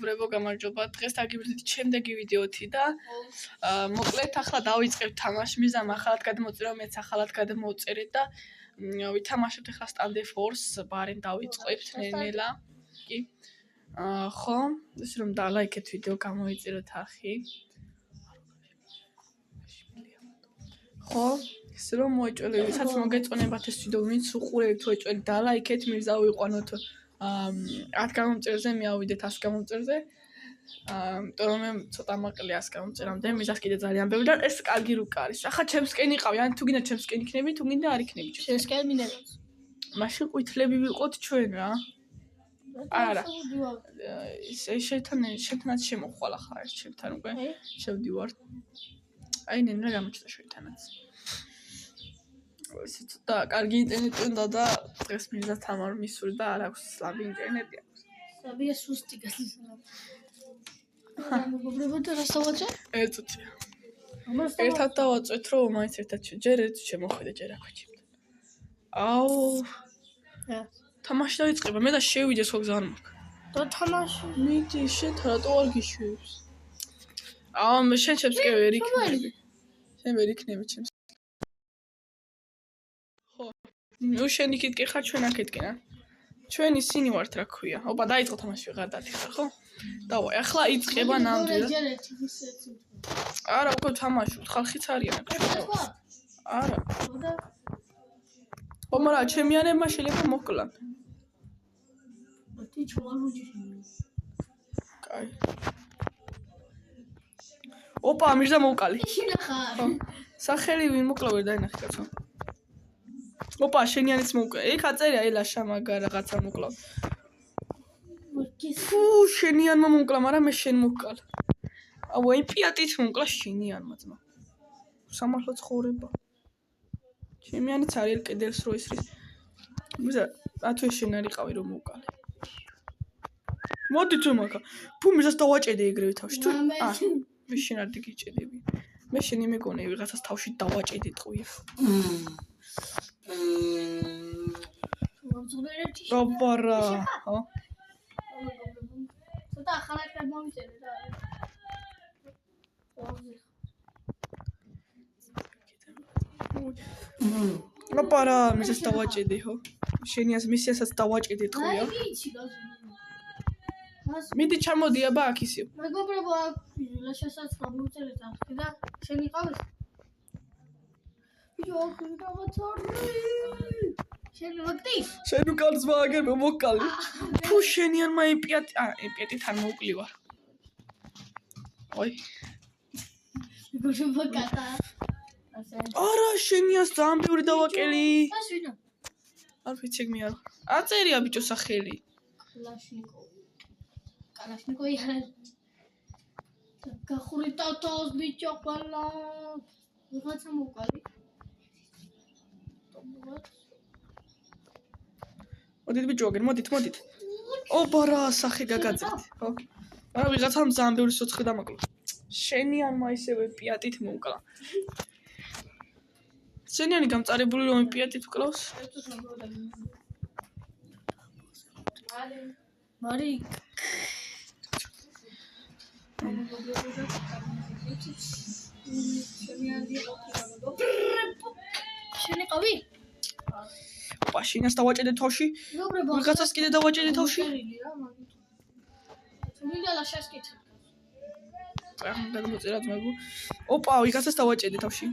მეგობრებო, გამარჯობა. დღეს დაგიბრუნდით შემდეგი ვიდეოთი და მოკლედ ახლა დავიწყებთ თამაში. მიზამ ახალად გადმოწერა, მეც ახალად გადმოვწერეთ და ვითამაშებთ ახლა Stand Force, ბარენ დავიწყებთ ნელა. კი. ხო, ეს რომ დალაიქეთ ვიდეო, გამოიწეროთ ახი. ხო, ეს რომ მოეჭველე, ვისაც მოგეწონებათ ეს ვიდეო, ვინც უყურებთ თუ ეჭველი, დალაიქეთ, მირზა ვიყვანოთ 10 გამომწერზე, მე ავიდეთ 100 გამომწერზე. იმიტომ რომ მე ცოტა მაყლია 100 გამომწერამდე, მიზას კიდე ძალიან ბევრი და ეს კარგი რუკა არის. ახლა ჩემსკენი ყავი, ან თუ გინდა ჩემსკენი იქნები, თუ გინდა არ იქნები. ჩემსკენი მინდა. მაშინ ყვითლები ვიყოთ ჩვენ რა. არა. შენთანაც შემოხვალ ახლა ეს ჩემთან უკვე. შევდივარ. აი ნენა გამოჩნდა შენთანაც. ეს ცოტა კარგი ინტერნეტი უნდა და დღეს მიზა თამარ მისული და არ აქვს სლაბი ინტერნეტი აქვს. სლაბია სუსტი გასასწრაფო. მეგობრებო და რა დავაჭე? ერთუთი. ერთად დავაწვეთ რომ მაინც ერთად ჯერ ერთ შემოხვიდე ჯერ აქვეჩებდა. აუ. თამაში დაიწყება მე და შევიდე სხვა გზა არ მაქვს. და თამაში მიდი შენ რატო არ გიშვებს? აუ მე შენ ჩემს კი ვერ იქნები. შენ ვერ იქნები ჩემს. ნუ შენ იქით კი ხარ ჩვენ აქეთკენ ა? ჩვენ ისინი ვართ რა ქვია. ოპა დაიწყო თამაში ვეღარ დათიხარ ხო? დავაი ახლა იწყება ნამდვილად. არა უკვე თამაშობთ ხალხიც არიან აქ. არა. ომარა ჩემიანებმა შეიძლება მოკლან. მათი ჩვალუჯი. კაი. ოპა მირზა მოვკალი. შინახარ. სახელი ვინ მოკლა ვერ დაინახე კაცო. ოპა შენიანიც მოვკლა. ეგ აწერია ელაშა მაგა რაღაცა მოკლა. ფუ შენიანმა მოკლა, მაგრამ მე შენ მოვკალ. აუ აი პიატით მოკლა შენიანმა ძმა. სამართლო ცხოვრება. შენიანიც არის კედელს რო ისრის. მიზა ათვე შენ არიყავი რომ მოვკალე. მოდი თუ მაგა. ფუ მიზას დავაჭედე ეგრევე თავში თუ? მე შენ არ დიგიჭედები. მე შენ იმეგონე ვიღაცას თავში დავაჭედე ტყვია. ოპარა, ხო? ცოტა ახალად გამომიწერე და ოპარა, მისას დავაჭედე, ხო? შენიას მისიასაც დავაჭედე ტყვია. მიდი ჩამოდი აბა აქ ისევ. მეგობრებო, აქ ლაშასაც გამომიწერეთ ახლა და შენ იყავ? ბიჭო, აქ გავაცარი. შენ მოგდი? შენ უკალს მაგერ მოკალი. ფუ შენიანმა იმპიატით არ მოუკლივარ. ой. მეგობრებო, კატა. არა, შენიას ძალიან ბევრი დავაკელი. ეს ვინა? არ ვიცი მე არ. აწერია ბიჭო სახელი. კალაშნიკოვი არა. გახურიტა თავს ბიჭო ყველა. ვიღაცა მოვკალი. მოდით ბიჭოაგენ, მოდით. ოპარა, სახე გაგაძეთ, ხო? არა, ვიღაცამ ძალიან ბევრი სოცხი დამაკლა. შენიანმა ისევე პიატით მოვკლა. შენიანი გამწარებული რომ პიატით ვკლავს? მარი შენი ყავი? პაშინას დავაჭედე თავში. ვიღაცას კიდე დავაჭედე თავში. მინდა ლაშას კითხე. გადმოწერა ძმებო. ოპა, ვიღაცას დავაჭედე თავში.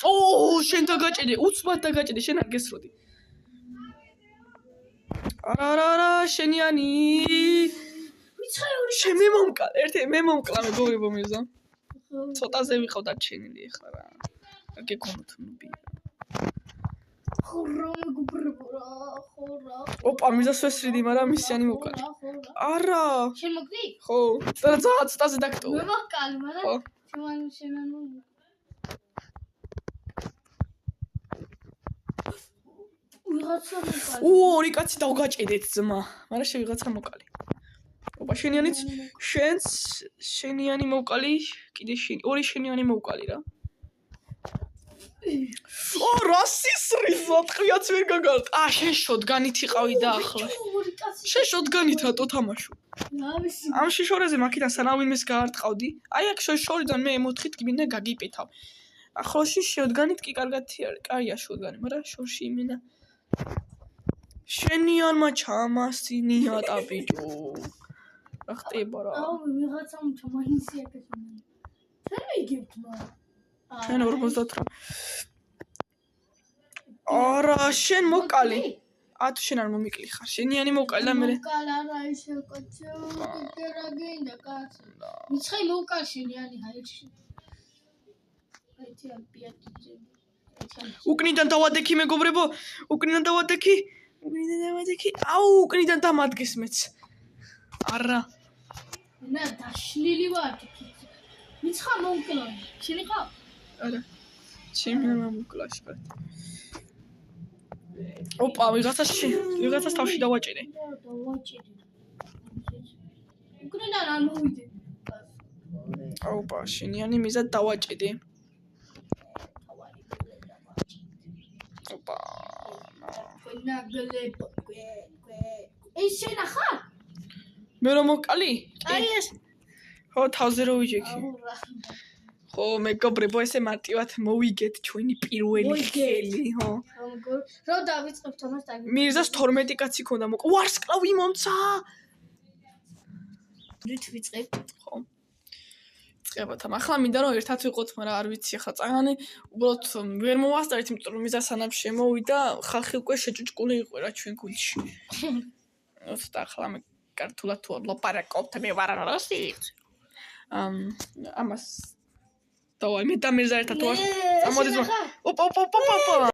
ოუ, შენ დაგაჭედე, უცბად დაგაჭედე, შენ არ გესროდი. არა, შენიანი. შენ მე მომკლა, ერთი მე მომკლა მეგობრებო მიზა. ცოტაზე ვიყავდა ჩენილი ახლა რა. არ გეკონოთ ნუბი. ხორა მეგობრებო რა, ხორა. ოპა, მიზას ვესრიდი, მაგრამ მისიანი მოვკლა. არა. შენ მოგდი? ხო, და ცოტაზე დაგტოვა. მე მოვკალი, მაგრამ შენ ვიღაცა მოვკალი. ორი კაცი დავგაჭედეთ ძმა, მაგრამ შე ვიღაცა მოვკალი. ოპა, შენიანიც შენს შენიანი მოვკალი, კიდე შენი, ორი შენიანი მოვკალი რა. ო რასისრიზა ტყვიაც ვერ გაგარდ შენ შოდგანით იყავი და ახლა შენ შოდგანით რატო თამაშობ ამ შიშორეზე მაქიდან სანავინმეს გაარტყავდი აი აქ შორიდან მე ემოთხით გმინდა გაგიპეთავ ახლოში შოდგანით კი კარგია შოდგანი მაგრამ შორში იმენა შენიანმა ჩამასინიატა ბიჭო რა ხტება რა ვიღაცამ ჩამაინსი აკეთებდა შენ იგებთ მაგრამ შენ 58 არა შენ მოკალი თუ შენ არ მომიკლი ხარ შენიანი მოკალი და მე მოკალა რა ისე კაცო რა გინდა კაცო მიცხай მოკალ შენიანი ჰაიში აიცი პიატიძე უკნიდან დავადექი მეგობრებო უკნიდან დავადექი აუ უკნიდან დამადგეს მეც არა მე დაშლილი ვარ მიცხა მოკლა შენი ხარ არა ჩემი მომკლაში ხარ ოპა ვიღაცას თავში დავაჭერე უკნიდან არ მოვიდე ოპა შენიანი მიზად დავაჭედე ოპა ეს შენ ხარ მე რომ მოკალი აი ეს ხო თავზე რო ვიჯექი ხო მეგობრებო ესე მარტივად მოვიგეთ ჩვენი პირველი ხელი ხო რო დავიწყებთ ამას და მირზას 12 კაცი ქონდა ვარსკვლავი მომცა რით ვიწყებთ ხო წებათ ახლა მინდა რომ ერთად ვიყოთ მაგრამ არ ვიცი ახლა წაღანი უბრალოდ ვერ მოვასწრეთ იმიტომ რომ მიზა სანამ შემოვიდა ხალხი უკვე შეჭუჭკული იყო რა ჩვენ გულში უცოტა ახლა მე კართულად თუ ლაპარაკობთ მე ვარ როსი ამას დავაი მე და მირზა ერთად ვარ წამოდი ოპა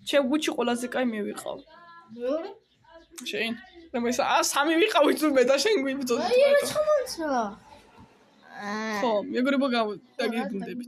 ჩემ გუჩი ყველაზე კაი მე ვიყავ. მეორე? შენ. სამი ვიყავით თუმე და შენ გვიბრძოდი. აი, რა ჩამოიცა? ხო, მეგობრებო დაგიგუნდებით.